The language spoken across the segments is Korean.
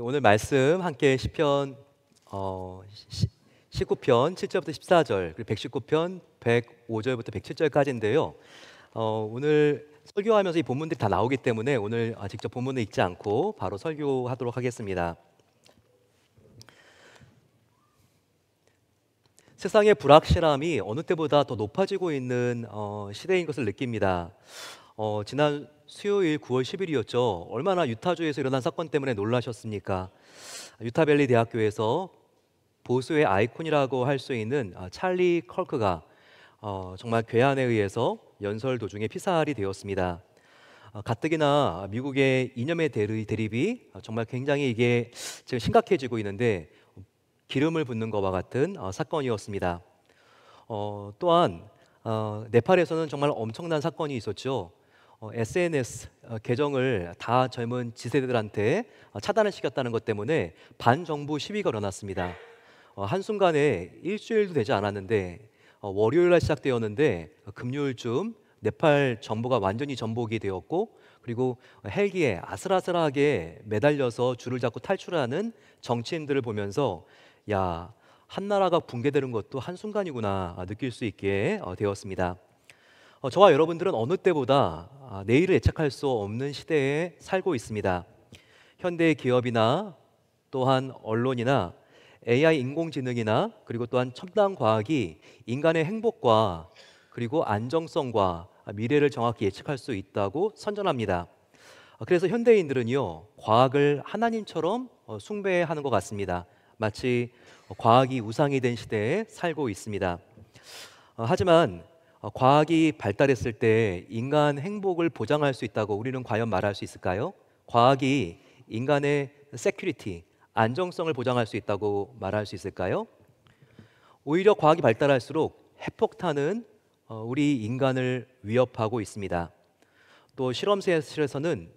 오늘 말씀 함께 시편 19편 7절부터 14절 그리고 119편 105절부터 107절까지인데요. 오늘 설교하면서 이 본문들이 다 나오기 때문에 오늘 직접 본문을 읽지 않고 바로 설교하도록 하겠습니다. 세상의 불확실함이 어느 때보다 더 높아지고 있는 시대인 것을 느낍니다. 지난 수요일 9월 10일이었죠. 얼마나 유타주에서 일어난 사건 때문에 놀라셨습니까? 유타밸리 대학교에서 보수의 아이콘이라고 할 수 있는 찰리 컬크가 정말 괴한에 의해서 연설 도중에 피살이 되었습니다. 가뜩이나 미국의 이념의 대립이 정말 굉장히 이게 지금 심각해지고 있는데 기름을 붓는 것과 같은 사건이었습니다. 또한 네팔에서는 정말 엄청난 사건이 있었죠. SNS 계정을 다 젊은 지세대들한테 차단을 시켰다는 것 때문에 반정부 시위가 일어났습니다. 한순간에 일주일도 되지 않았는데 월요일 날 시작되었는데 금요일쯤 네팔 정부가 완전히 전복이 되었고, 그리고 헬기에 아슬아슬하게 매달려서 줄을 잡고 탈출하는 정치인들을 보면서 야, 한 나라가 붕괴되는 것도 한순간이구나 느낄 수 있게 되었습니다. 저와 여러분들은 어느 때보다 내일을 예측할 수 없는 시대에 살고 있습니다. 현대 기업이나 또한 언론이나 AI 인공지능이나 그리고 또한 첨단 과학이 인간의 행복과 그리고 안정성과 미래를 정확히 예측할 수 있다고 선전합니다. 그래서 현대인들은요, 과학을 하나님처럼 숭배하는 것 같습니다. 마치 과학이 우상이 된 시대에 살고 있습니다. 하지만 과학이 발달했을 때 인간 행복을 보장할 수 있다고 우리는 과연 말할 수 있을까요? 과학이 인간의 세큐리티, 안정성을 보장할 수 있다고 말할 수 있을까요? 오히려 과학이 발달할수록 핵폭탄은 우리 인간을 위협하고 있습니다. 또 실험실에서는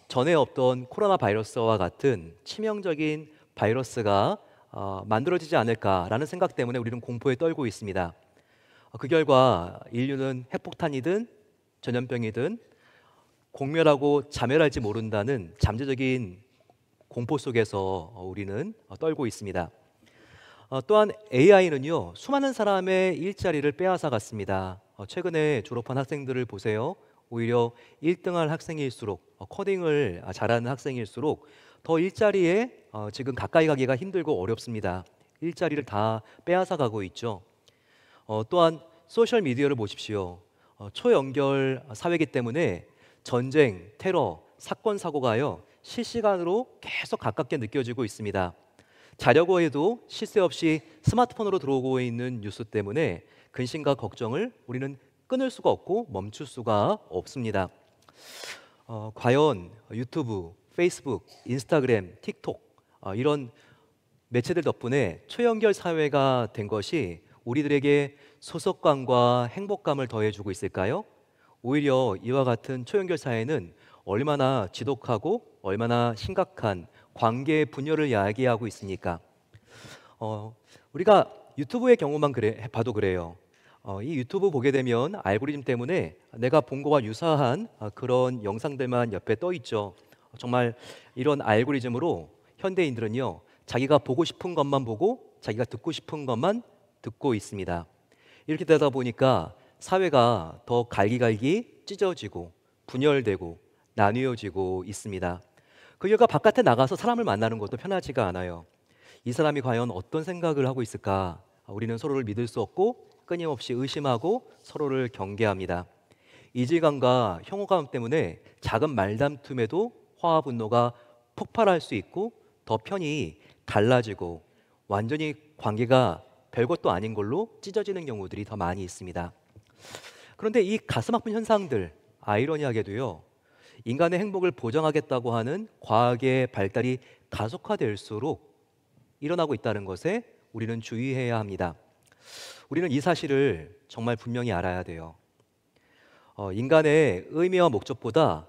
전에 없던 코로나 바이러스와 같은 치명적인 바이러스가 만들어지지 않을까라는 생각 때문에 우리는 공포에 떨고 있습니다. 그 결과 인류는 핵폭탄이든 전염병이든 공멸하고 자멸할지 모른다는 잠재적인 공포 속에서 우리는 떨고 있습니다. 또한 AI는요, 수많은 사람의 일자리를 빼앗아 갔습니다. 최근에 졸업한 학생들을 보세요. 오히려 1등할 학생일수록 코딩을 잘하는 학생일수록 더 일자리에 지금 가까이 가기가 힘들고 어렵습니다. 일자리를 다 빼앗아 가고 있죠. 또한 소셜 미디어를 보십시오. 초연결 사회이기 때문에 전쟁, 테러, 사건, 사고가요 실시간으로 계속 가깝게 느껴지고 있습니다. 자려고 해도 쉴 새 없이 스마트폰으로 들어오고 있는 뉴스 때문에 근심과 걱정을 우리는 끊을 수가 없고 멈출 수가 없습니다. 과연 유튜브, 페이스북, 인스타그램, 틱톡 이런 매체들 덕분에 초연결 사회가 된 것이 우리들에게 소속감과 행복감을 더해주고 있을까요? 오히려 이와 같은 초연결 사회는 얼마나 지독하고 얼마나 심각한 관계 분열을 야기하고 있습니까? 우리가 유튜브의 경우만 봐도 그래요. 이 유튜브 보게 되면 알고리즘 때문에 내가 본 거와 유사한 그런 영상들만 옆에 떠 있죠. 정말 이런 알고리즘으로 현대인들은요, 자기가 보고 싶은 것만 보고 자기가 듣고 싶은 것만 듣고 있습니다. 이렇게 되다 보니까 사회가 더 갈기갈기 찢어지고 분열되고 나뉘어지고 있습니다. 그 결과 바깥에 나가서 사람을 만나는 것도 편하지가 않아요. 이 사람이 과연 어떤 생각을 하고 있을까? 우리는 서로를 믿을 수 없고 끊임없이 의심하고 서로를 경계합니다. 이질감과 혐오감 때문에 작은 말다툼에도 화와 분노가 폭발할 수 있고 더 편히 갈라지고 완전히 관계가 별것도 아닌 걸로 찢어지는 경우들이 더 많이 있습니다. 그런데 이 가슴 아픈 현상들, 아이러니하게도요, 인간의 행복을 보장하겠다고 하는 과학의 발달이 가속화될수록 일어나고 있다는 것에 우리는 주의해야 합니다. 우리는 이 사실을 정말 분명히 알아야 돼요. 인간의 의미와 목적보다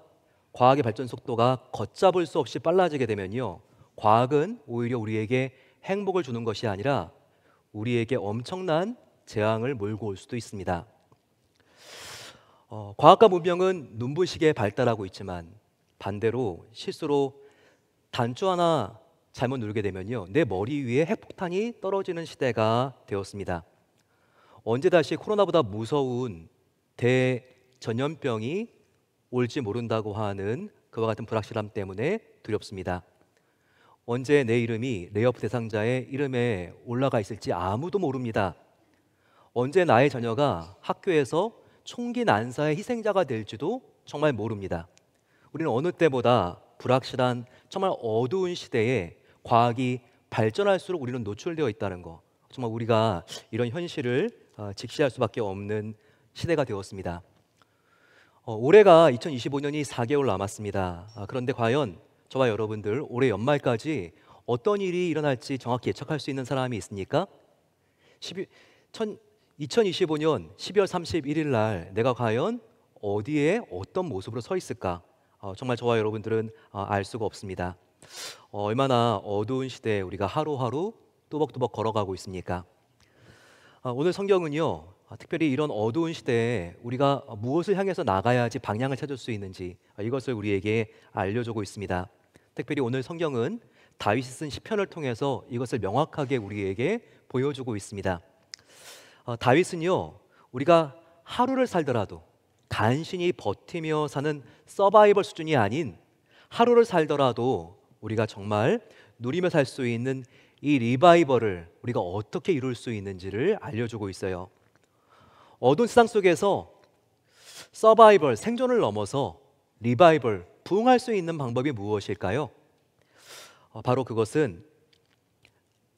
과학의 발전 속도가 걷잡을 수 없이 빨라지게 되면요, 과학은 오히려 우리에게 행복을 주는 것이 아니라 우리에게 엄청난 재앙을 몰고 올 수도 있습니다. 과학과 문명은 눈부시게 발달하고 있지만 반대로 실수로 단추 하나 잘못 누르게 되면요, 내 머리 위에 핵폭탄이 떨어지는 시대가 되었습니다. 언제 다시 코로나보다 무서운 대전염병이 올지 모른다고 하는 그와 같은 불확실함 때문에 두렵습니다. 언제 내 이름이 레이오프 대상자의 이름에 올라가 있을지 아무도 모릅니다. 언제 나의 자녀가 학교에서 총기 난사의 희생자가 될지도 정말 모릅니다. 우리는 어느 때보다 불확실한 정말 어두운 시대에 과학이 발전할수록 우리는 노출되어 있다는 거, 정말 우리가 이런 현실을 직시할 수밖에 없는 시대가 되었습니다. 올해가 2025년이 4개월 남았습니다. 그런데 과연 저와 여러분들 올해 연말까지 어떤 일이 일어날지 정확히 예측할 수 있는 사람이 있습니까? 2025년 12월 31일 날 내가 과연 어디에 어떤 모습으로 서 있을까? 정말 저와 여러분들은 알 수가 없습니다. 얼마나 어두운 시대에 우리가 하루하루 또박또박 걸어가고 있습니까? 오늘 성경은요, 특별히 이런 어두운 시대에 우리가 무엇을 향해서 나가야지 방향을 찾을 수 있는지 이것을 우리에게 알려주고 있습니다. 특별히 오늘 성경은 다윗이 쓴 시편을 통해서 이것을 명확하게 우리에게 보여주고 있습니다. 다윗은요, 우리가 하루를 살더라도 간신히 버티며 사는 서바이벌 수준이 아닌 하루를 살더라도 우리가 정말 누리며 살 수 있는 이 리바이벌을 우리가 어떻게 이룰 수 있는지를 알려주고 있어요. 어두운 세상 속에서 서바이벌, 생존을 넘어서 리바이벌, 부흥할 수 있는 방법이 무엇일까요? 바로 그것은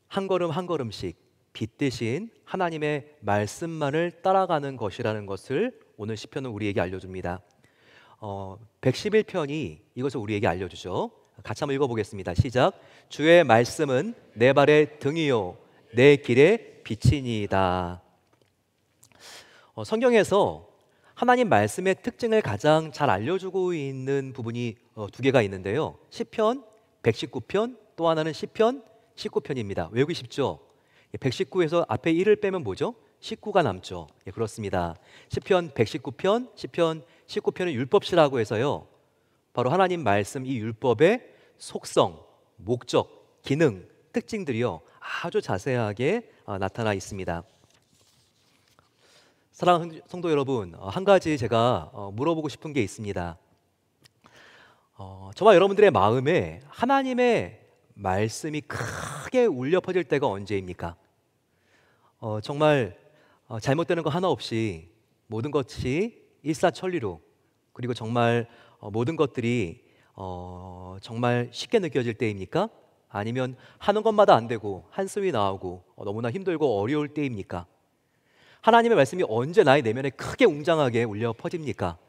한 걸음 한 걸음씩 빛 대신 하나님의 말씀만을 따라가는 것이라는 것을 오늘 시편은 우리에게 알려줍니다. 111편이 이것을 우리에게 알려주죠. 같이 한번 읽어보겠습니다. 시작. 주의 말씀은 내 발의 등이요 내 길의 빛이니이다. 성경에서 하나님 말씀의 특징을 가장 잘 알려주고 있는 부분이 두 개가 있는데요. 시편 119편, 또 하나는 시편 19편입니다. 외우기 쉽죠? 119에서 앞에 1을 빼면 뭐죠? 19가 남죠. 그렇습니다. 시편 119편, 시편 19편은 율법시라고 해서요, 바로 하나님 말씀 이 율법의 속성, 목적, 기능, 특징들이요 아주 자세하게 나타나 있습니다. 사랑하는 성도 여러분, 한 가지 제가 물어보고 싶은 게 있습니다. 저와 여러분들의 마음에 하나님의 말씀이 크게 울려 퍼질 때가 언제입니까? 정말 잘못되는 거 하나 없이 모든 것이 일사천리로, 그리고 정말 모든 것들이 정말 쉽게 느껴질 때입니까? 아니면 하는 것마다 안 되고 한숨이 나오고 너무나 힘들고 어려울 때입니까? 하나님의 말씀이 언제 나의 내면에 크게 웅장하게 울려 퍼집니까?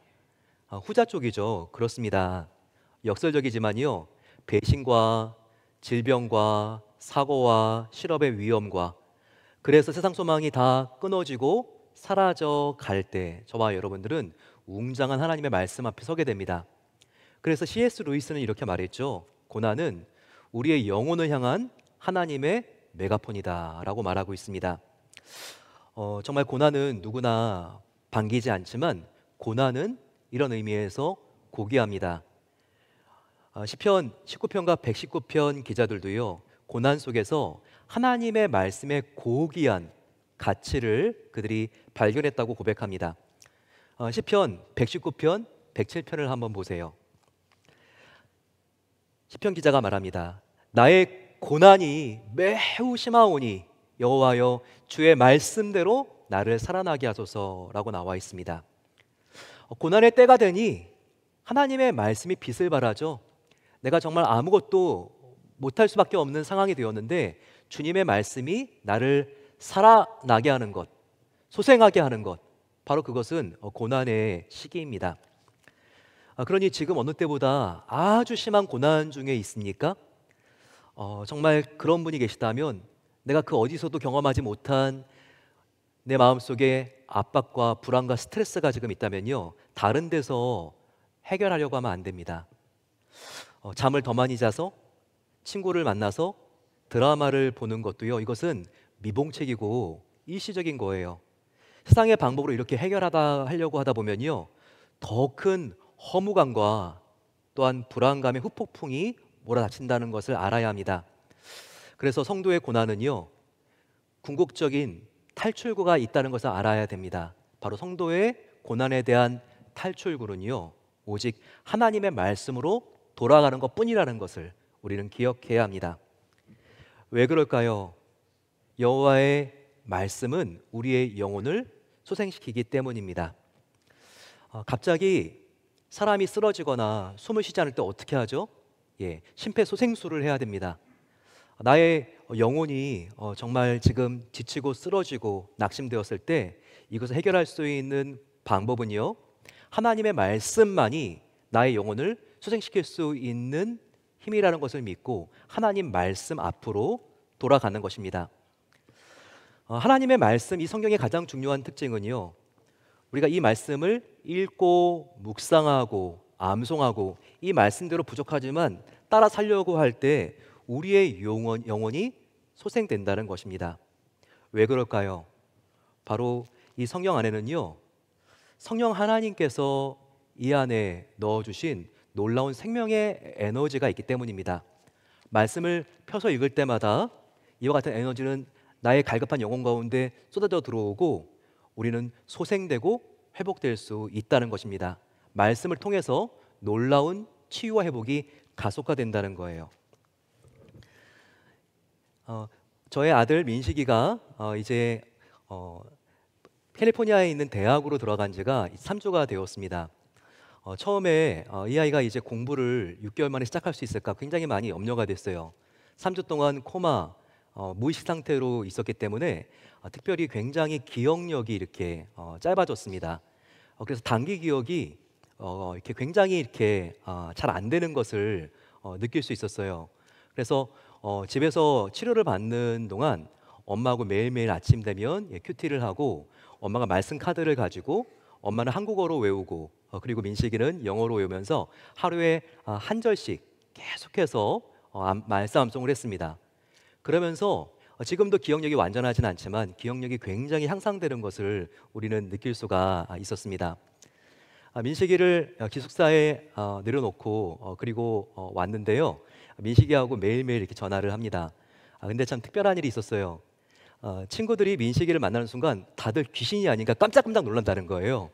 후자 쪽이죠. 그렇습니다. 역설적이지만요, 배신과 질병과 사고와 실업의 위험과, 그래서 세상 소망이 다 끊어지고 사라져 갈 때 저와 여러분들은 웅장한 하나님의 말씀 앞에 서게 됩니다. 그래서 C.S. 루이스는 이렇게 말했죠. 고난은 우리의 영혼을 향한 하나님의 메가폰이다 라고 말하고 있습니다. 정말 고난은 누구나 반기지 않지만 고난은 이런 의미에서 고귀합니다. 시편 19편과 119편 기자들도요, 고난 속에서 하나님의 말씀의 고귀한 가치를 그들이 발견했다고 고백합니다. 시편 119편, 107편을 한번 보세요. 시편 기자가 말합니다. 나의 고난이 매우 심하오니 여호와여 주의 말씀대로 나를 살아나게 하소서라고 나와 있습니다. 고난의 때가 되니 하나님의 말씀이 빛을 발하죠. 내가 정말 아무것도 못할 수밖에 없는 상황이 되었는데 주님의 말씀이 나를 살아나게 하는 것, 소생하게 하는 것, 바로 그것은 고난의 시기입니다. 그러니 지금 어느 때보다 아주 심한 고난 중에 있습니까? 정말 그런 분이 계시다면, 내가 그 어디서도 경험하지 못한 내 마음속에 압박과 불안과 스트레스가 지금 있다면요, 다른 데서 해결하려고 하면 안 됩니다. 잠을 더 많이 자서, 친구를 만나서 드라마를 보는 것도요, 이것은 미봉책이고 일시적인 거예요. 세상의 방법으로 이렇게 하려고 하다 보면요, 더 큰 허무감과 또한 불안감의 후폭풍이 몰아닥친다는 것을 알아야 합니다. 그래서 성도의 고난은요, 궁극적인 탈출구가 있다는 것을 알아야 됩니다. 바로 성도의 고난에 대한 탈출구는요, 오직 하나님의 말씀으로 돌아가는 것뿐이라는 것을 우리는 기억해야 합니다. 왜 그럴까요? 여호와의 말씀은 우리의 영혼을 소생시키기 때문입니다. 갑자기 사람이 쓰러지거나 숨을 쉬지 않을 때 어떻게 하죠? 심폐소생술을 해야 됩니다. 나의 영혼이 정말 지금 지치고 쓰러지고 낙심되었을 때 이것을 해결할 수 있는 방법은요, 하나님의 말씀만이 나의 영혼을 소생시킬 수 있는 힘이라는 것을 믿고 하나님 말씀 앞으로 돌아가는 것입니다. 하나님의 말씀, 이 성경의 가장 중요한 특징은요, 우리가 이 말씀을 읽고 묵상하고 암송하고 이 말씀대로 부족하지만 따라 살려고 할 때 우리의 영혼이 소생된다는 것입니다. 왜 그럴까요? 바로 이 성경 안에는요, 성령 하나님께서 이 안에 넣어주신 놀라운 생명의 에너지가 있기 때문입니다. 말씀을 펴서 읽을 때마다 이와 같은 에너지는 나의 갈급한 영혼 가운데 쏟아져 들어오고 우리는 소생되고 회복될 수 있다는 것입니다. 말씀을 통해서 놀라운 치유와 회복이 가속화된다는 거예요. 저의 아들 민식이가 이제 캘리포니아에 있는 대학으로 들어간 지가 3주가 되었습니다. 처음에 이 아이가 이제 공부를 6개월 만에 시작할 수 있을까 굉장히 많이 염려가 됐어요. 3주 동안 코마, 무의식 상태로 있었기 때문에 특별히 굉장히 기억력이 이렇게 짧아졌습니다. 그래서 단기 기억이 이렇게 굉장히 이렇게 잘 안 되는 것을 느낄 수 있었어요. 그래서 집에서 치료를 받는 동안 엄마하고 매일매일 아침 되면 큐티를 하고 엄마가 말씀 카드를 가지고 엄마는 한국어로 외우고 그리고 민식이는 영어로 외우면서 하루에 한 절씩 계속해서 말씀 암송을 했습니다. 그러면서 지금도 기억력이 완전하진 않지만 기억력이 굉장히 향상되는 것을 우리는 느낄 수가 있었습니다. 민식이를 기숙사에 내려놓고 그리고 왔는데요. 민식이하고 매일매일 이렇게 전화를 합니다. 근데 참 특별한 일이 있었어요. 친구들이 민식이를 만나는 순간 다들 귀신이 아닌가 깜짝깜짝 놀란다는 거예요.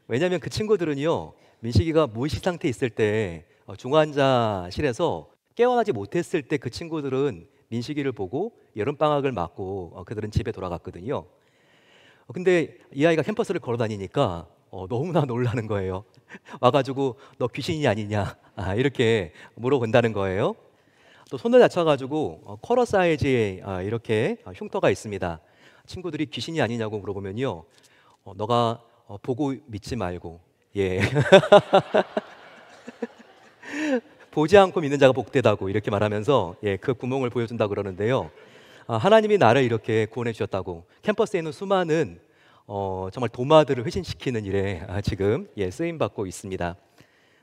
왜냐하면 그 친구들은요, 민식이가 무의식 상태에 있을 때 중환자실에서 깨어나지 못했을 때 그 친구들은 민식이를 보고 여름방학을 맞고 그들은 집에 돌아갔거든요. 근데 이 아이가 캠퍼스를 걸어 다니니까 너무나 놀라는 거예요. 와가지고 너 귀신이 아니냐 이렇게 물어본다는 거예요. 또 손을 다쳐가지고 쿼러 사이즈의 이렇게 흉터가 있습니다. 친구들이 귀신이 아니냐고 물어보면요, 너가 보고 믿지 말고 보지 않고 믿는 자가 복되다고 이렇게 말하면서 그 구멍을 보여준다 그러는데요. 하나님이 나를 이렇게 구원해 주셨다고 캠퍼스에 있는 수많은 정말 도마들을 회신시키는 일에 지금 쓰임 받고 있습니다.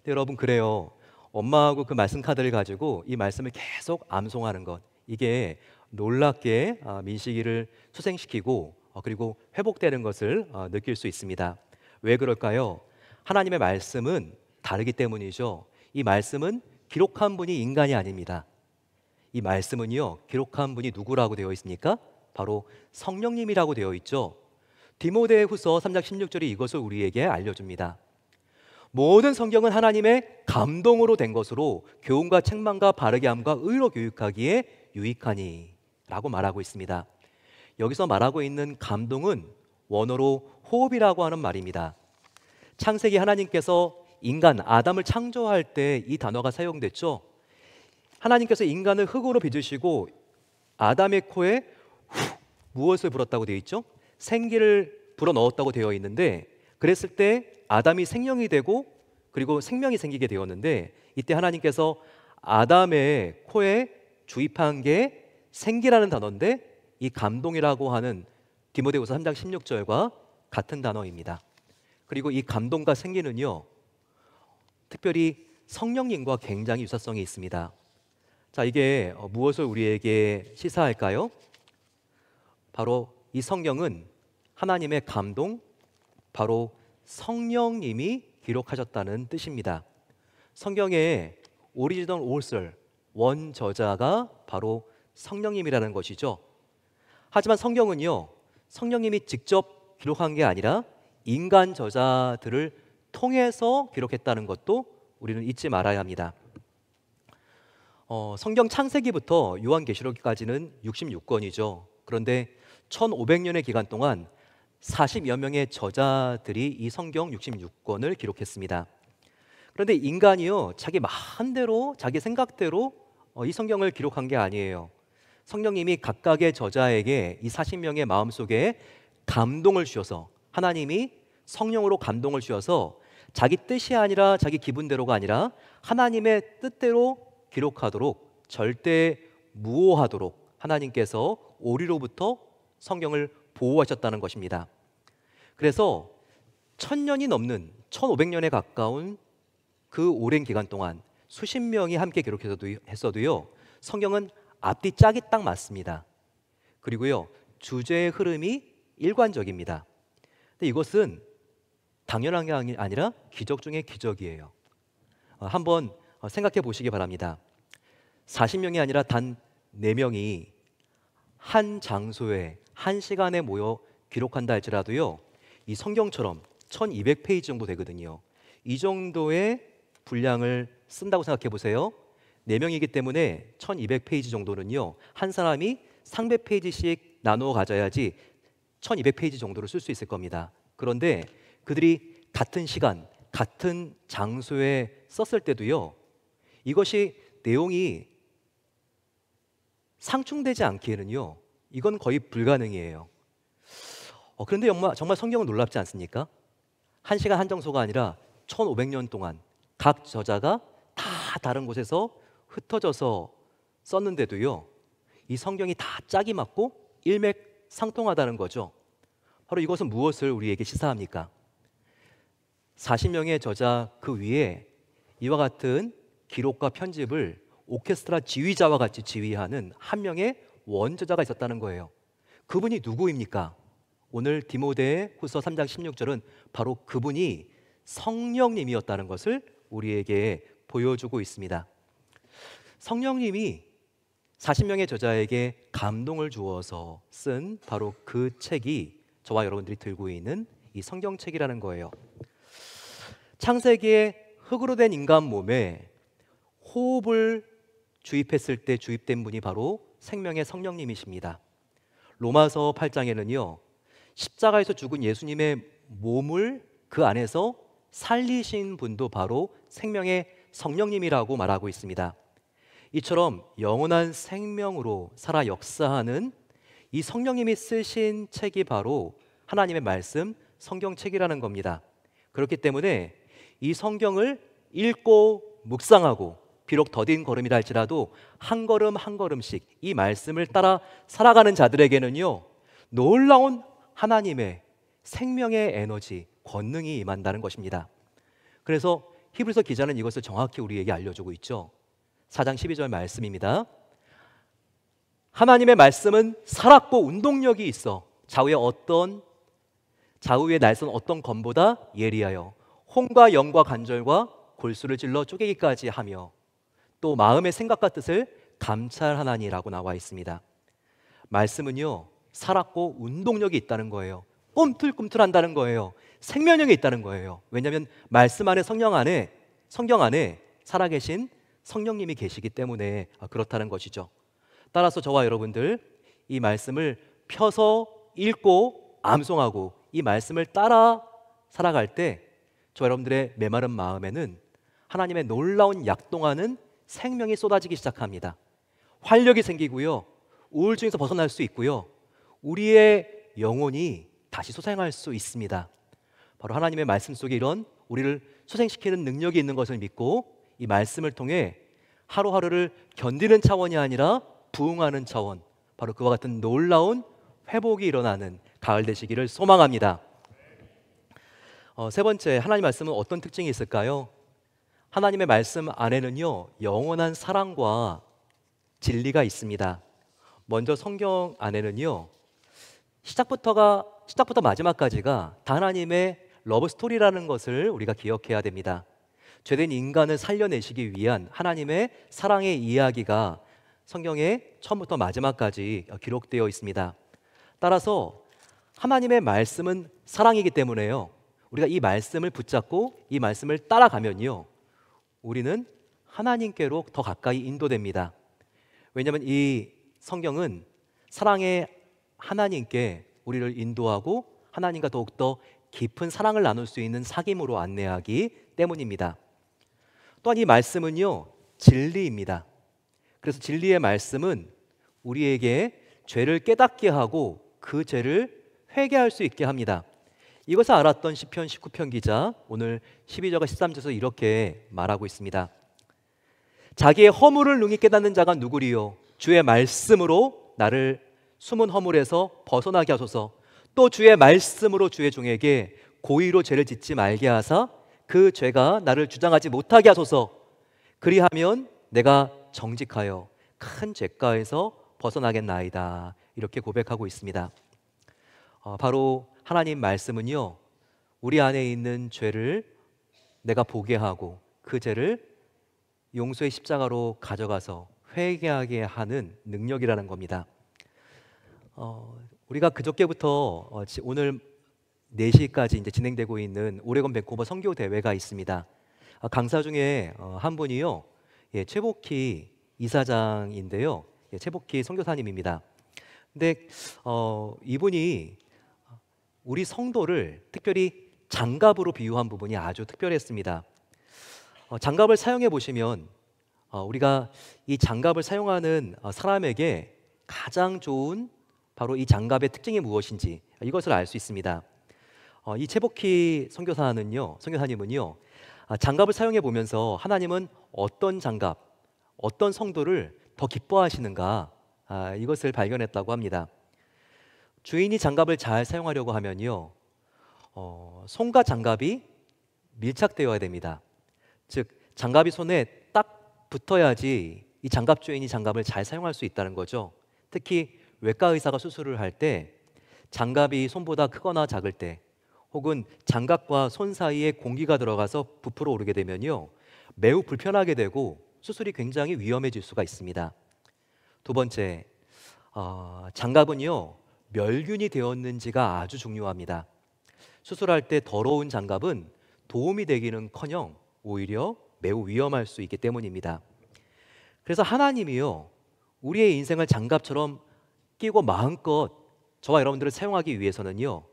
여러분, 그래요. 엄마하고 그 말씀 카드를 가지고 이 말씀을 계속 암송하는 것, 이게 놀랍게 민식이를 수생시키고 그리고 회복되는 것을 느낄 수 있습니다. 왜 그럴까요? 하나님의 말씀은 다르기 때문이죠. 이 말씀은 기록한 분이 인간이 아닙니다. 이 말씀은요, 기록한 분이 누구라고 되어 있습니까? 바로 성령님이라고 되어 있죠. 디모데후서 3장 16절이 이것을 우리에게 알려줍니다. 모든 성경은 하나님의 감동으로 된 것으로 교훈과 책망과 바르게 함과 의로 교육하기에 유익하니 라고 말하고 있습니다. 여기서 말하고 있는 감동은 원어로 호흡이라고 하는 말입니다. 창세기 하나님께서 인간 아담을 창조할 때 이 단어가 사용됐죠. 하나님께서 인간을 흙으로 빚으시고 아담의 코에 무엇을 불었다고 되어 있죠? 생기를 불어넣었다고 되어 있는데, 그랬을 때 아담이 생명이 되고 그리고 생명이 생기게 되었는데, 이때 하나님께서 아담의 코에 주입한 게 생기라는 단어인데, 이 감동이라고 하는 디모데후서 3장 16절과 같은 단어입니다. 그리고 이 감동과 생기는요, 특별히 성령님과 굉장히 유사성이 있습니다. 자, 이게 무엇을 우리에게 시사할까요? 바로 이 성경은 하나님의 감동, 바로 성령님이 기록하셨다는 뜻입니다. 성경의 오리지널 오설, 원저자가 바로 성령님이라는 것이죠. 하지만 성경은요, 성령님이 직접 기록한 게 아니라 인간 저자들을 통해서 기록했다는 것도 우리는 잊지 말아야 합니다. 성경 창세기부터 요한계시록까지는 66권이죠. 그런데 1500년의 기간 동안 40여 명의 저자들이 이 성경 66권을 기록했습니다. 그런데 인간이요, 자기 마음대로 자기 생각대로 이 성경을 기록한 게 아니에요. 성령님이 각각의 저자에게 이 40명의 마음속에 감동을 주셔서, 하나님이 성령으로 감동을 주셔서 자기 뜻이 아니라 자기 기분대로가 아니라 하나님의 뜻대로 기록하도록, 절대 무오하도록 하나님께서 오리로부터 성경을 보호하셨다는 것입니다. 그래서 1000년이 넘는 1500년에 가까운 그 오랜 기간 동안 수십 명이 함께 기록했어도요, 성경은 앞뒤 짝이 딱 맞습니다. 그리고요, 주제의 흐름이 일관적입니다. 근데 이것은 당연한 게 아니라 기적 중의 기적이에요. 한번 생각해 보시기 바랍니다. 40명이 아니라 단 4명이 한 장소에 한 시간에 모여 기록한다 할지라도요, 이 성경처럼 1200페이지 정도 되거든요. 이 정도의 분량을 쓴다고 생각해 보세요. 4명이기 때문에 1200페이지 정도는요, 한 사람이 300페이지씩 나누어 가져야지 1200페이지 정도를 쓸 수 있을 겁니다. 그런데 그들이 같은 시간, 같은 장소에 썼을 때도요, 이것이 내용이 상충되지 않기에는요, 이건 거의 불가능이에요. 그런데 정말 성경은 놀랍지 않습니까? 한 시간 한 장소가 아니라 1500년 동안 각 저자가 다 다른 곳에서 흩어져서 썼는데도요, 이 성경이 다 짝이 맞고 일맥상통하다는 거죠. 바로 이것은 무엇을 우리에게 시사합니까? 40명의 저자 그 위에 이와 같은 기록과 편집을 오케스트라 지휘자와 같이 지휘하는 한 명의 원저자가 있었다는 거예요. 그분이 누구입니까? 오늘 디모데 후서 3장 16절은 바로 그분이 성령님이었다는 것을 우리에게 보여주고 있습니다. 성령님이 40명의 저자에게 감동을 주어서 쓴 바로 그 책이 저와 여러분들이 들고 있는 이 성경책이라는 거예요. 창세기에 흙으로 된 인간 몸에 호흡을 주입했을 때 주입된 분이 바로 생명의 성령님이십니다. 로마서 8장에는요, 십자가에서 죽은 예수님의 몸을 그 안에서 살리신 분도 바로 생명의 성령님이라고 말하고 있습니다. 이처럼 영원한 생명으로 살아 역사하는 이 성령님이 쓰신 책이 바로 하나님의 말씀, 성경책이라는 겁니다. 그렇기 때문에 이 성경을 읽고 묵상하고, 비록 더딘 걸음이라 할지라도 한 걸음 한 걸음씩 이 말씀을 따라 살아가는 자들에게는요, 놀라운 하나님의 생명의 에너지, 권능이 임한다는 것입니다. 그래서 히브리서 기자는 이것을 정확히 우리에게 알려주고 있죠. 4장 12절 말씀입니다. 하나님의 말씀은 살았고 운동력이 있어 좌우의 날선 어떤 검보다 예리하여 혼과 영과 관절과 골수를 찔러 쪼개기까지 하며 또 마음의 생각과 뜻을 감찰하나니라고 나와 있습니다. 말씀은요, 살았고 운동력이 있다는 거예요. 꿈틀꿈틀한다는 거예요. 생명력이 있다는 거예요. 왜냐하면 말씀 안에, 성경 안에 살아계신 성령님이 계시기 때문에 그렇다는 것이죠. 따라서 저와 여러분들 이 말씀을 펴서 읽고 암송하고 이 말씀을 따라 살아갈 때 저와 여러분들의 메마른 마음에는 하나님의 놀라운 약동하는 생명이 쏟아지기 시작합니다. 활력이 생기고요, 우울증에서 벗어날 수 있고요, 우리의 영혼이 다시 소생할 수 있습니다. 바로 하나님의 말씀 속에 이런 우리를 소생시키는 능력이 있는 것을 믿고 이 말씀을 통해 하루하루를 견디는 차원이 아니라 부응하는 차원, 바로 그와 같은 놀라운 회복이 일어나는 가을 되시기를 소망합니다. 세 번째, 하나님 말씀은 어떤 특징이 있을까요? 하나님의 말씀 안에는요, 영원한 사랑과 진리가 있습니다. 먼저 성경 안에는요, 시작부터 마지막까지가 다 하나님의 러브 스토리라는 것을 우리가 기억해야 됩니다. 죄된 인간을 살려내시기 위한 하나님의 사랑의 이야기가 성경의 처음부터 마지막까지 기록되어 있습니다. 따라서 하나님의 말씀은 사랑이기 때문에요. 우리가 이 말씀을 붙잡고 이 말씀을 따라가면요, 우리는 하나님께로 더 가까이 인도됩니다. 왜냐하면 이 성경은 사랑의 하나님께 우리를 인도하고 하나님과 더욱더 깊은 사랑을 나눌 수 있는 사귐으로 안내하기 때문입니다. 또한 이 말씀은요, 진리입니다. 그래서 진리의 말씀은 우리에게 죄를 깨닫게 하고 그 죄를 회개할 수 있게 합니다. 이것을 알았던 시편 19편 기자 오늘 12절과 13절에서 이렇게 말하고 있습니다. 자기의 허물을 능히 깨닫는 자가 누구리요? 주의 말씀으로 나를 숨은 허물에서 벗어나게 하소서. 또 주의 말씀으로 주의 종에게 고의로 죄를 짓지 말게 하사 그 죄가 나를 주장하지 못하게 하소서. 그리하면 내가 정직하여 큰 죄가에서 벗어나겠나이다. 이렇게 고백하고 있습니다. 바로 하나님 말씀은요, 우리 안에 있는 죄를 내가 보게 하고 그 죄를 용서의 십자가로 가져가서 회개하게 하는 능력이라는 겁니다. 우리가 그저께부터 오늘 4시까지 이제 진행되고 있는 오레곤 밴쿠버 선교 대회가 있습니다. 강사 중에 한 분이요, 최복희 이사장인데요, 최복희 선교사님입니다. 근데 이분이 우리 성도를 특별히 장갑으로 비유한 부분이 아주 특별했습니다. 장갑을 사용해 보시면 우리가 이 장갑을 사용하는 사람에게 가장 좋은 바로 이 장갑의 특징이 무엇인지 이것을 알 수 있습니다. 이 최복희 선교사님은요, 장갑을 사용해 보면서 하나님은 어떤 장갑, 어떤 성도를 더 기뻐하시는가, 이것을 발견했다고 합니다. 주인이 장갑을 잘 사용하려고 하면요, 손과 장갑이 밀착되어야 됩니다. 즉 장갑이 손에 딱 붙어야지 이 장갑 주인이 장갑을 잘 사용할 수 있다는 거죠. 특히 외과 의사가 수술을 할 때 장갑이 손보다 크거나 작을 때, 혹은 장갑과 손 사이에 공기가 들어가서 부풀어 오르게 되면요, 매우 불편하게 되고 수술이 굉장히 위험해질 수가 있습니다. 두 번째, 장갑은요, 멸균이 되었는지가 아주 중요합니다. 수술할 때 더러운 장갑은 도움이 되기는커녕 오히려 매우 위험할 수 있기 때문입니다. 그래서 하나님이요, 우리의 인생을 장갑처럼 끼고 마음껏 저와 여러분들을 사용하기 위해서는요,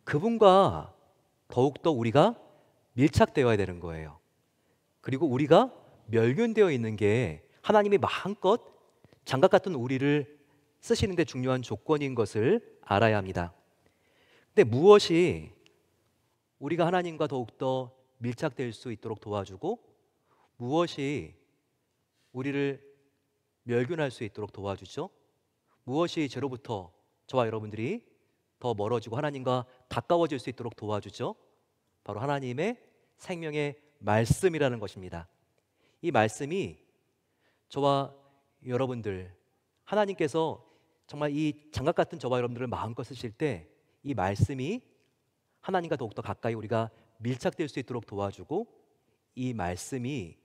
그분과 더욱더 우리가 밀착되어야 되는 거예요. 그리고 우리가 멸균되어 있는 게 하나님이 마음껏 장갑 같은 우리를 쓰시는 데 중요한 조건인 것을 알아야 합니다. 근데 무엇이 우리가 하나님과 더욱더 밀착될 수 있도록 도와주고 무엇이 우리를 멸균할 수 있도록 도와주죠? 무엇이 죄로부터 저와 여러분들이 더 멀어지고 하나님과 가까워질 수 있도록 도와주죠? 바로 하나님의 생명의 말씀이라는 것입니다. 이 말씀이 저와 여러분들, 하나님께서 정말 이 장갑 같은 저와 여러분들을 마음껏 쓰실 때 이 말씀이 하나님과 더욱더 가까이 우리가 밀착될 수 있도록 도와주고, 이 말씀이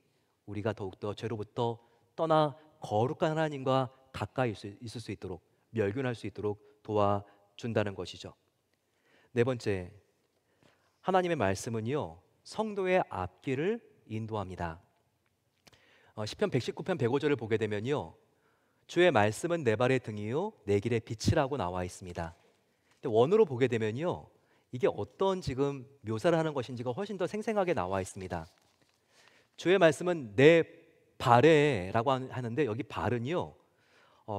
우리가 더욱더 죄로부터 떠나 거룩한 하나님과 가까이 있을 수 있도록, 멸균할 수 있도록 도와준다는 것이죠. 네 번째, 하나님의 말씀은요, 성도의 앞길을 인도합니다. 시편 119편 105절을 보게 되면요, 주의 말씀은 내 발의 등이요 내 길의 빛이라고 나와 있습니다. 근데 원어로 보게 되면요, 이게 어떤 지금 묘사를 하는 것인지가 훨씬 더 생생하게 나와 있습니다. 주의 말씀은 내 발에라고 하는데, 여기 발은요,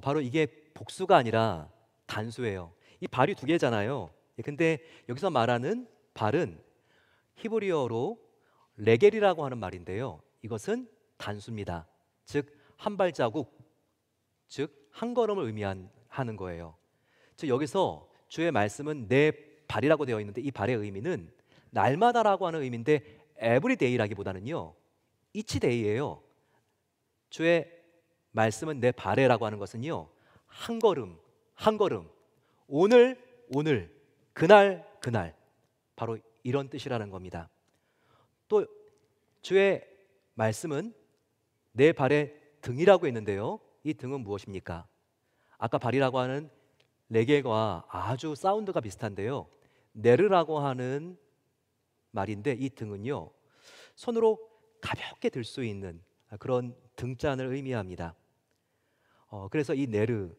바로 이게 복수가 아니라 단수예요. 이 발이 두 개잖아요. 근데 여기서 말하는 발은 히브리어로 레겔이라고 하는 말인데요, 이것은 단수입니다. 즉 한 발자국, 즉 한 걸음을 의미하는 거예요. 즉 여기서 주의 말씀은 내 발이라고 되어 있는데, 이 발의 의미는 날마다라고 하는 의미인데 everyday라기보다는요 each day예요. 주의 말씀은 내 발에라고 하는 것은요, 한 걸음 한 걸음, 오늘 그날 바로 이런 뜻이라는 겁니다. 또 주의 말씀은 내 발의 등이라고 했는데요, 이 등은 무엇입니까? 아까 발이라고 하는 레겔과 아주 사운드가 비슷한데요. 네르라고 하는 말인데 이 등은요. 손으로 가볍게 들 수 있는 그런 등잔을 의미합니다. 그래서 이 네르,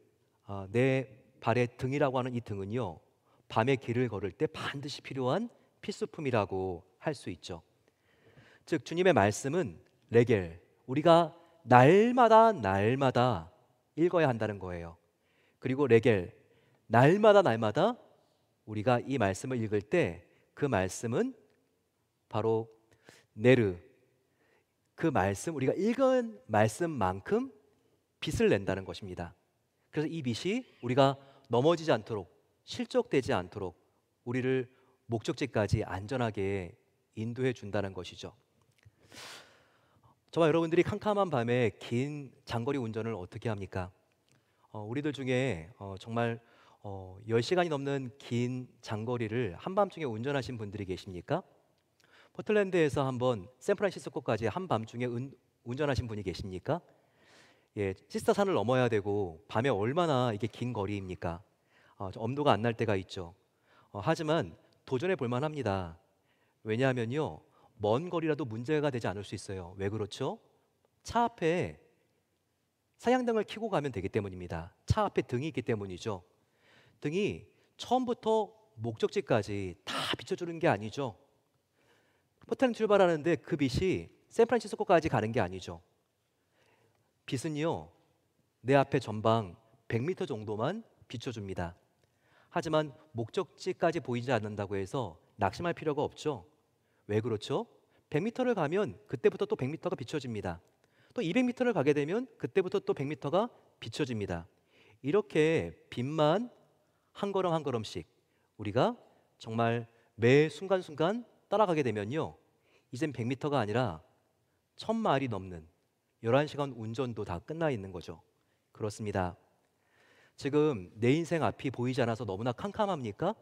내 발의 등이라고 하는 이 등은요. 밤에 길을 걸을 때 반드시 필요한 필수품이라고 할 수 있죠. 즉 주님의 말씀은 레겔, 우리가 날마다 읽어야 한다는 거예요. 그리고 레겔, 날마다 우리가 이 말씀을 읽을 때 그 말씀은 바로 네르, 그 말씀, 우리가 읽은 말씀만큼 빛을 낸다는 것입니다. 그래서 이 빛이 우리가 넘어지지 않도록, 실족되지 않도록 우리를 목적지까지 안전하게 인도해 준다는 것이죠. 저와 여러분들이 캄캄한 밤에 긴 장거리 운전을 어떻게 합니까? 우리들 중에 정말 10시간이 넘는 긴 장거리를 한밤중에 운전하신 분들이 계십니까? 포틀랜드에서 한번 샌프란시스코까지 한밤중에 운전하신 분이 계십니까? 예, 시스타 산을 넘어야 되고 밤에 얼마나 이게 긴 거리입니까? 엄두가 안 날 때가 있죠. 하지만 도전해 볼 만합니다. 왜냐하면요, 먼 거리라도 문제가 되지 않을 수 있어요. 왜 그렇죠? 차 앞에 사양등을 켜고 가면 되기 때문입니다. 차 앞에 등이 있기 때문이죠. 등이 처음부터 목적지까지 다 비춰주는 게 아니죠. 포틀랜드 출발하는데 그 빛이 샌프란시스코까지 가는 게 아니죠. 빛은요, 내 앞에 전방 100m 정도만 비춰줍니다. 하지만 목적지까지 보이지 않는다고 해서 낙심할 필요가 없죠. 왜 그렇죠? 100m를 가면 그때부터 또 100m가 비춰집니다. 또 200m를 가게 되면 그때부터 또 100m가 비춰집니다. 이렇게 빛만 한 걸음 한 걸음씩 우리가 정말 매 순간순간 따라가게 되면요, 이젠 100m가 아니라 1000마일이 넘는 11시간 운전도 다 끝나 있는 거죠. 그렇습니다. 지금 내 인생 앞이 보이지 않아서 너무나 캄캄합니까?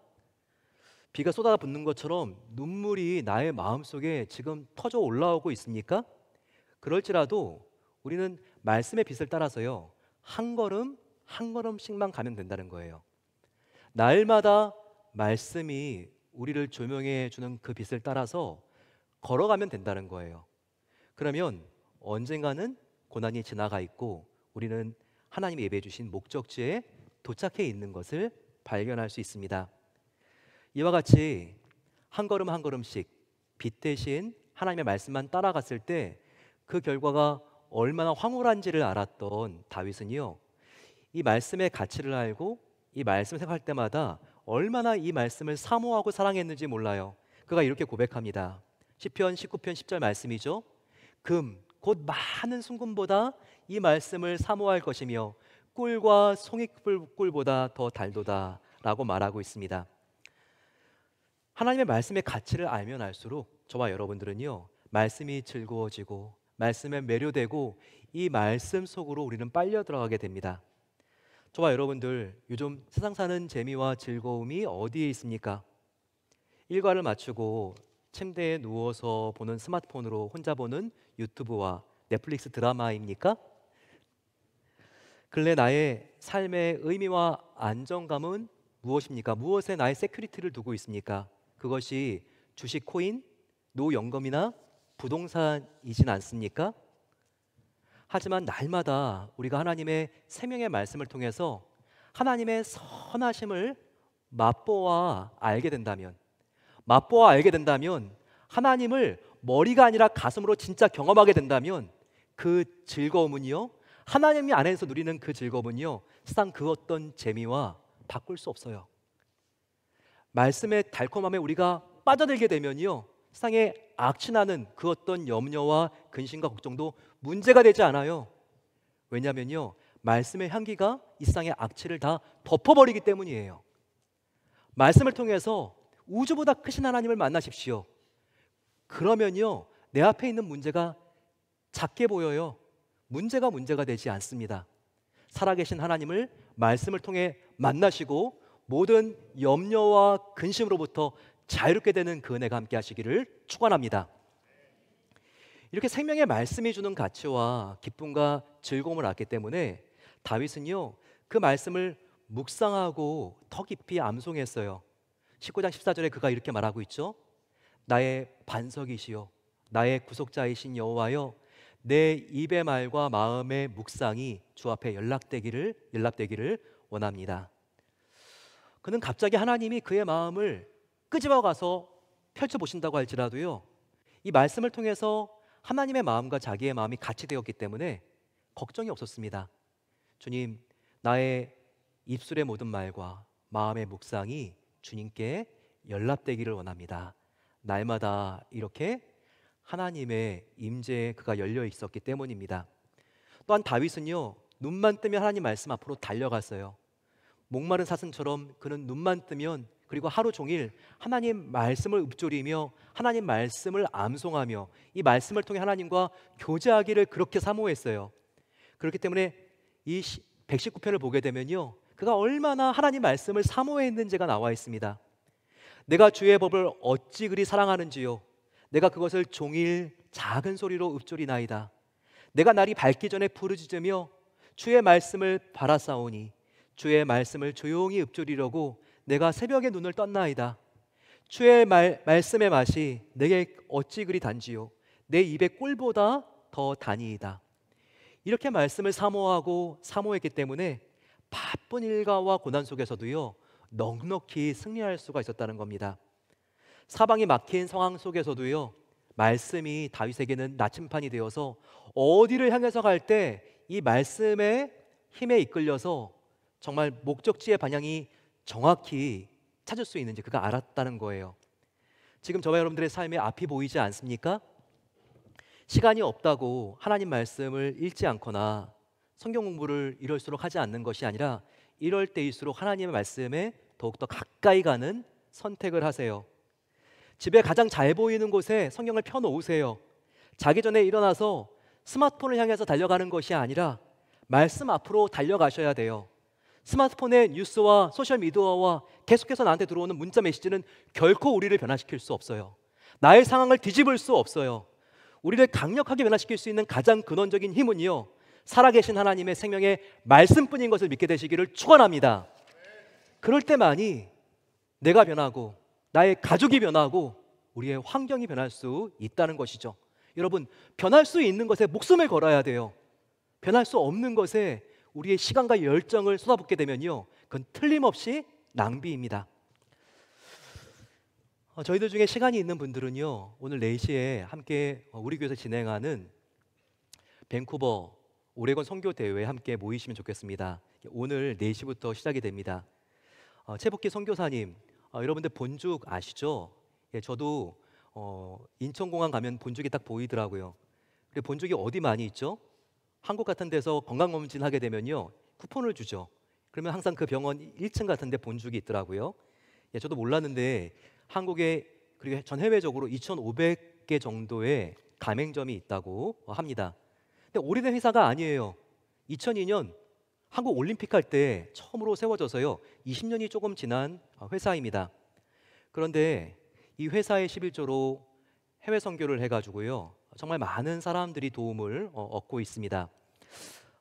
비가 쏟아붓는 것처럼 눈물이 나의 마음속에 지금 터져 올라오고 있습니까? 그럴지라도 우리는 말씀의 빛을 따라서요, 한 걸음 한 걸음씩만 가면 된다는 거예요. 날마다 말씀이 우리를 조명해 주는 그 빛을 따라서 걸어가면 된다는 거예요. 그러면 언젠가는 고난이 지나가 있고 우리는 하나님이 예배해 주신 목적지에 도착해 있는 것을 발견할 수 있습니다. 이와 같이 한 걸음 한 걸음씩 빛 대신 하나님의 말씀만 따라갔을 때 그 결과가 얼마나 황홀한지를 알았던 다윗은요, 이 말씀의 가치를 알고 이 말씀을 생각할 때마다 얼마나 이 말씀을 사모하고 사랑했는지 몰라요. 그가 이렇게 고백합니다. 시편 19편 10절 말씀이죠. 금, 곧 많은 순금보다 이 말씀을 사모할 것이며 꿀과 송이꿀보다 더 달도다 라고 말하고 있습니다. 하나님의 말씀의 가치를 알면 알수록 저와 여러분들은요, 말씀이 즐거워지고 말씀에 매료되고 이 말씀 속으로 우리는 빨려 들어가게 됩니다. 저와 여러분들 요즘 세상 사는 재미와 즐거움이 어디에 있습니까? 일과를 마치고 침대에 누워서 보는 스마트폰으로 혼자 보는 유튜브와 넷플릭스 드라마입니까? 근래 나의 삶의 의미와 안정감은 무엇입니까? 무엇에 나의 세큐리티를 두고 있습니까? 그것이 주식, 코인, 노연금이나 부동산이진 않습니까? 하지만 날마다 우리가 하나님의 생명의 말씀을 통해서 하나님의 선하심을 맛보아 알게 된다면, 하나님을 머리가 아니라 가슴으로 진짜 경험하게 된다면 그 즐거움은요, 하나님이 안에서 누리는 그 즐거움은요, 세상 그 어떤 재미와 바꿀 수 없어요. 말씀의 달콤함에 우리가 빠져들게 되면요, 세상에 악취나는 그 어떤 염려와 근심과 걱정도 문제가 되지 않아요. 왜냐하면요, 말씀의 향기가 이 세상의 악취를 다 덮어버리기 때문이에요. 말씀을 통해서 우주보다 크신 하나님을 만나십시오. 그러면요, 내 앞에 있는 문제가 작게 보여요. 문제가 되지 않습니다. 살아계신 하나님을 말씀을 통해 만나시고 모든 염려와 근심으로부터 자유롭게 되는 그 은혜가 함께 하시기를 축원합니다. 이렇게 생명의 말씀이 주는 가치와 기쁨과 즐거움을 알기 때문에 다윗은요, 그 말씀을 묵상하고 더 깊이 암송했어요. 19장 14절에 그가 이렇게 말하고 있죠. 나의 반석이시요 나의 구속자이신 여호와여, 내 입의 말과 마음의 묵상이 주 앞에 연락되기를 원합니다. 그는 갑자기 하나님이 그의 마음을 끄집어 가서 펼쳐 보신다고 할지라도요, 이 말씀을 통해서 하나님의 마음과 자기의 마음이 같이 되었기 때문에 걱정이 없었습니다. 주님, 나의 입술의 모든 말과 마음의 묵상이 주님께 연락되기를 원합니다. 날마다 이렇게 하나님의 임재에 그가 열려 있었기 때문입니다. 또한 다윗은요, 눈만 뜨면 하나님 말씀 앞으로 달려갔어요. 목마른 사슴처럼 그는 눈만 뜨면, 그리고 하루 종일 하나님 말씀을 읊조리며 하나님 말씀을 암송하며 이 말씀을 통해 하나님과 교제하기를 그렇게 사모했어요. 그렇기 때문에 이 119편을 보게 되면요, 그가 얼마나 하나님 말씀을 사모했는지가 나와 있습니다. 내가 주의 법을 어찌 그리 사랑하는지요, 내가 그것을 종일 작은 소리로 읊조리나이다. 내가 날이 밝기 전에 부르짖으며 주의 말씀을 바라싸우니 주의 말씀을 조용히 읊조리려고 내가 새벽에 눈을 떴나이다. 주의 말씀의 맛이 내게 어찌 그리 단지요, 내 입의 꿀보다 더 다니이다. 이렇게 말씀을 사모하고 사모했기 때문에 바쁜 일과와 고난 속에서도요, 넉넉히 승리할 수가 있었다는 겁니다. 사방이 막힌 상황 속에서도요, 말씀이 다윗에게는 나침판이 되어서 어디를 향해서 갈 때 이 말씀의 힘에 이끌려서 정말 목적지의 방향이 정확히 찾을 수 있는지 그가 알았다는 거예요. 지금 저와 여러분들의 삶에 앞이 보이지 않습니까? 시간이 없다고 하나님 말씀을 읽지 않거나 성경 공부를 이럴수록 하지 않는 것이 아니라 이럴 때일수록 하나님의 말씀에 더욱더 가까이 가는 선택을 하세요. 집에 가장 잘 보이는 곳에 성경을 펴놓으세요. 자기 전에 일어나서 스마트폰을 향해서 달려가는 것이 아니라 말씀 앞으로 달려가셔야 돼요. 스마트폰의 뉴스와 소셜미디어와 계속해서 나한테 들어오는 문자 메시지는 결코 우리를 변화시킬 수 없어요. 나의 상황을 뒤집을 수 없어요. 우리를 강력하게 변화시킬 수 있는 가장 근원적인 힘은요, 살아계신 하나님의 생명의 말씀뿐인 것을 믿게 되시기를 축원합니다. 그럴 때만이 내가 변하고 나의 가족이 변하고 우리의 환경이 변할 수 있다는 것이죠. 여러분, 변할 수 있는 것에 목숨을 걸어야 돼요. 변할 수 없는 것에 우리의 시간과 열정을 쏟아붓게 되면요, 그건 틀림없이 낭비입니다. 저희들 중에 시간이 있는 분들은요, 오늘 4시에 함께 우리 교회에서 진행하는 밴쿠버 오레곤 선교 대회에 함께 모이시면 좋겠습니다. 오늘 4시부터 시작이 됩니다. 최복기 선교사님, 여러분들 본죽 아시죠? 예, 저도 인천공항 가면 본죽이 딱 보이더라고요. 그리고 본죽이 어디 많이 있죠? 한국 같은 데서 건강검진 하게 되면요, 쿠폰을 주죠. 그러면 항상 그 병원 1층 같은 데 본죽이 있더라고요. 예, 저도 몰랐는데 한국에, 그리고 전 해외적으로 2,500개 정도의 가맹점이 있다고 합니다. 근데 오래된 회사가 아니에요. 2002년 한국 올림픽 할 때 처음으로 세워져서요, 20년이 조금 지난 회사입니다. 그런데 이 회사의 11조로 해외 선교를 해가지고요, 정말 많은 사람들이 도움을 얻고 있습니다.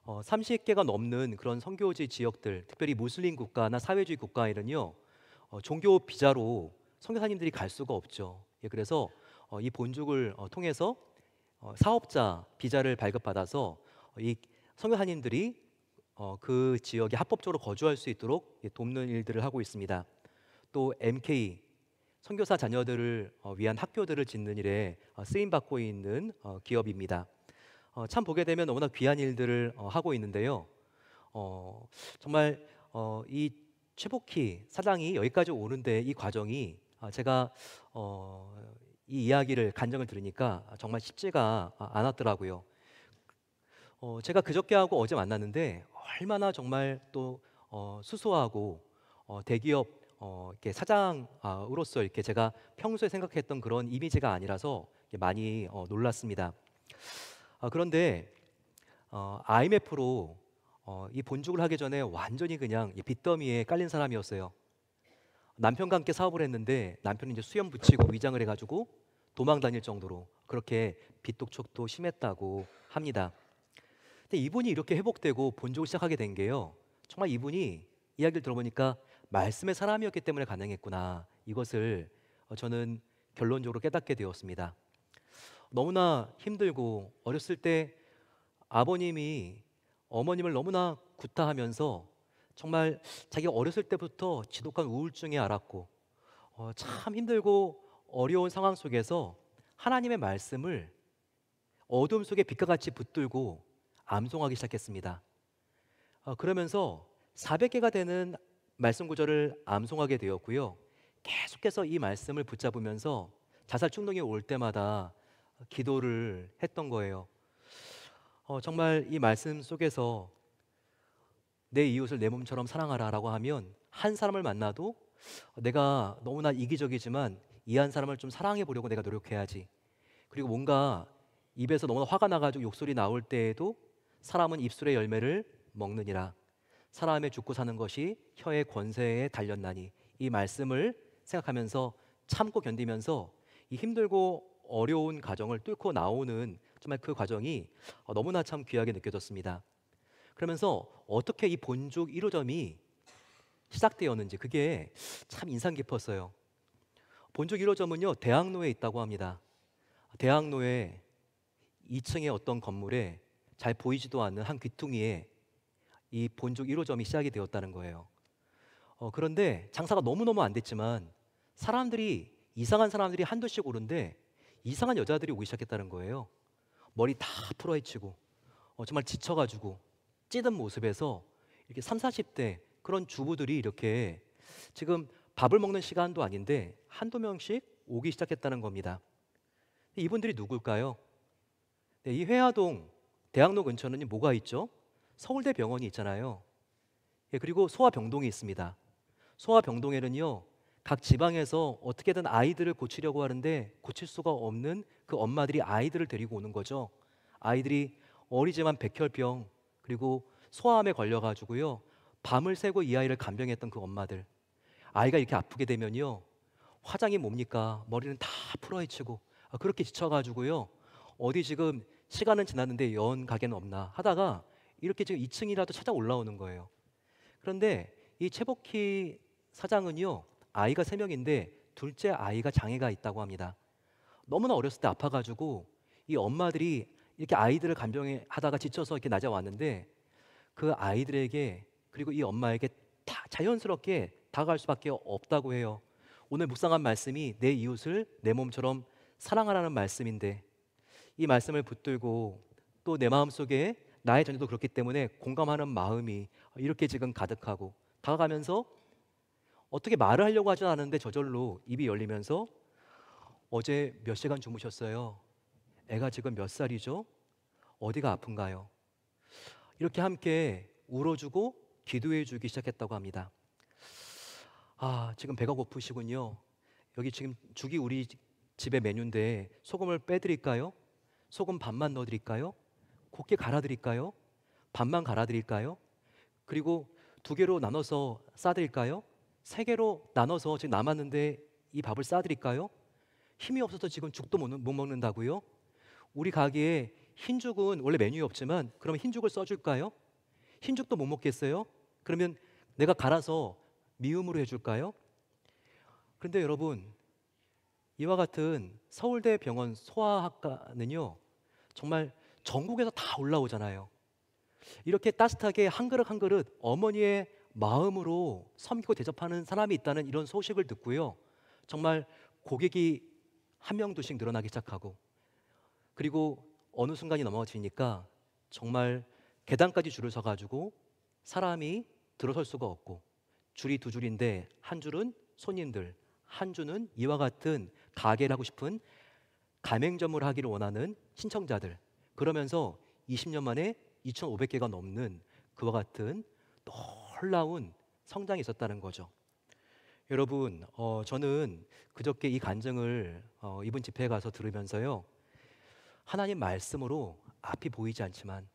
30개가 넘는 그런 선교지 지역들, 특별히 무슬림 국가나 사회주의 국가에는요, 종교 비자로 선교사님들이 갈 수가 없죠. 예, 그래서 이 본죽을 통해서 사업자 비자를 발급받아서 이 선교사님들이 그 지역에 합법적으로 거주할 수 있도록 돕는 일들을 하고 있습니다. 또 MK 선교사 자녀들을 위한 학교들을 짓는 일에 쓰임 받고 있는 기업입니다. 참 보게 되면 너무나 귀한 일들을 하고 있는데요. 정말 이 최복희 사장이 여기까지 오는데 이 과정이 제가 이 이야기를 간증을 들으니까 정말 쉽지가 않았더라고요. 제가 그저께 하고 어제 만났는데 얼마나 정말 또 수소하고 대기업 이렇게 사장으로서 이렇게 제가 평소에 생각했던 그런 이미지가 아니라서 많이 놀랐습니다. 그런데 IMF로 이 본죽을 하기 전에 완전히 그냥 빚더미에 깔린 사람이었어요. 남편과 함께 사업을 했는데 남편이 이제 수염 붙이고 위장을 해가지고 도망 다닐 정도로 그렇게 빚독촉도 심했다고 합니다. 근데 이분이 이렇게 회복되고 본족을 시작하게 된 게요. 정말 이분이 이야기를 들어보니까 말씀의 사람이었기 때문에 가능했구나. 이것을 저는 결론적으로 깨닫게 되었습니다. 너무나 힘들고 어렸을 때 아버님이 어머님을 너무나 구타하면서 정말 자기가 어렸을 때부터 지독한 우울증에 앓았고 참 힘들고 어려운 상황 속에서 하나님의 말씀을 어둠 속에 빛과 같이 붙들고 암송하기 시작했습니다. 그러면서 400개가 되는 말씀 구절을 암송하게 되었고요. 계속해서 이 말씀을 붙잡으면서 자살 충동이 올 때마다 기도를 했던 거예요. 정말 이 말씀 속에서 내 이웃을 내 몸처럼 사랑하라라고 하면 한 사람을 만나도 내가 너무나 이기적이지만 이 한 사람을 좀 사랑해 보려고 내가 노력해야지. 그리고 뭔가 입에서 너무나 화가 나가지고 욕설이 나올 때에도 사람은 입술의 열매를 먹느니라. 사람의 죽고 사는 것이 혀의 권세에 달렸나니. 이 말씀을 생각하면서 참고 견디면서 이 힘들고 어려운 과정을 뚫고 나오는 정말 그 과정이 너무나 참 귀하게 느껴졌습니다. 그러면서 어떻게 이 본죽 1호점이 시작되었는지 그게 참 인상 깊었어요. 본죽 1호점은요 대학로에 있다고 합니다. 대학로에 2층의 어떤 건물에 잘 보이지도 않는 한 귀퉁이에 이 본죽 1호점이 시작이 되었다는 거예요. 그런데 장사가 너무너무 안 됐지만 이상한 사람들이 한두씩 오는데 이상한 여자들이 오기 시작했다는 거예요. 머리 다 풀어헤치고 정말 지쳐가지고 찌든 모습에서 이렇게 3, 40대 그런 주부들이 이렇게 지금 밥을 먹는 시간도 아닌데 한두 명씩 오기 시작했다는 겁니다. 이분들이 누굴까요? 네, 이 회화동 대학로 근처는 뭐가 있죠? 서울대 병원이 있잖아요. 예, 그리고 소아병동이 있습니다. 소아병동에는요 각 지방에서 어떻게든 아이들을 고치려고 하는데 고칠 수가 없는 그 엄마들이 아이들을 데리고 오는 거죠. 아이들이 어리지만 백혈병 그리고 소아암에 걸려가지고요 밤을 새고 이 아이를 간병했던 그 엄마들. 아이가 이렇게 아프게 되면요 화장이 뭡니까? 머리는 다 풀어헤치고 그렇게 지쳐가지고요 어디 지금 시간은 지났는데 연 가게는 없나 하다가 이렇게 지금 2층이라도 찾아 올라오는 거예요. 그런데 이 최복희 사장은요 아이가 3명인데 둘째 아이가 장애가 있다고 합니다. 너무나 어렸을 때 아파가지고 이 엄마들이 이렇게 아이들을 간병하다가 지쳐서 이렇게 낮에 왔는데 그 아이들에게 그리고 이 엄마에게 다 자연스럽게 다가갈 수밖에 없다고 해요. 오늘 묵상한 말씀이 내 이웃을 내 몸처럼 사랑하라는 말씀인데 이 말씀을 붙들고 또 내 마음속에 나의 자녀도 그렇기 때문에 공감하는 마음이 이렇게 지금 가득하고 다가가면서 어떻게 말을 하려고 하지 않았는데 저절로 입이 열리면서 어제 몇 시간 주무셨어요? 애가 지금 몇 살이죠? 어디가 아픈가요? 이렇게 함께 울어주고 기도해주기 시작했다고 합니다. 지금 배가 고프시군요. 여기 지금 죽이 우리 집의 메뉴인데 소금을 빼드릴까요? 소금 반만 넣어드릴까요? 곱게 갈아드릴까요? 반만 갈아드릴까요? 그리고 2개로 나눠서 싸드릴까요? 3개로 나눠서 지금 남았는데 이 밥을 싸드릴까요? 힘이 없어서 지금 죽도 못 먹는다고요? 우리 가게에 흰죽은 원래 메뉴에 없지만 그럼 흰죽을 써줄까요? 흰죽도 못 먹겠어요? 그러면 내가 갈아서 미음으로 해줄까요? 그런데 여러분 이와 같은 서울대 병원 소아학과는요 정말 전국에서 다 올라오잖아요. 이렇게 따뜻하게 한 그릇 한 그릇 어머니의 마음으로 섬기고 대접하는 사람이 있다는 이런 소식을 듣고요 정말 고객이 한 명 두씩 늘어나기 시작하고 그리고 어느 순간이 넘어지니까 정말 계단까지 줄을 서가지고 사람이 들어설 수가 없고 줄이 2줄인데 한 줄은 손님들 한 줄은 이와 같은 가게를 하고 싶은 가맹점을 하기를 원하는 신청자들. 그러면서 20년 만에 2,500개가 넘는 그와 같은 놀라운 성장이 있었다는 거죠. 여러분 저는 그저께 이 간증을 이번 집회에 가서 들으면서요 하나님 말씀으로 앞이 보이지 않지만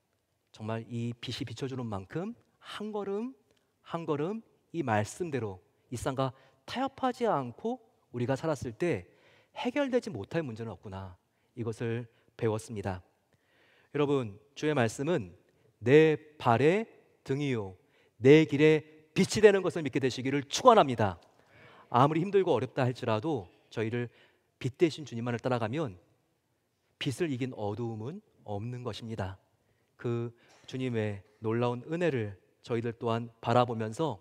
정말 이 빛이 비춰주는 만큼 한 걸음 한 걸음 이 말씀대로 이 땅과 타협하지 않고 우리가 살았을 때 해결되지 못할 문제는 없구나 이것을 배웠습니다. 여러분 주의 말씀은 내 발의 등이요 내 길에 빛이 되는 것을 믿게 되시기를 축원합니다. 아무리 힘들고 어렵다 할지라도 저희를 빛 대신 주님만을 따라가면 빛을 이긴 어두움은 없는 것입니다. 그 주님의 놀라운 은혜를 저희들 또한 바라보면서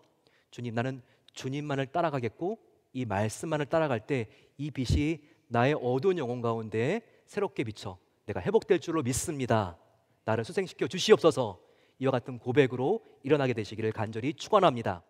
주님, 나는 주님만을 따라가겠고 이 말씀만을 따라갈 때 이 빛이 나의 어두운 영혼 가운데 새롭게 비쳐 내가 회복될 줄로 믿습니다. 나를 수생시켜 주시옵소서. 이와 같은 고백으로 일어나게 되시기를 간절히 축원합니다.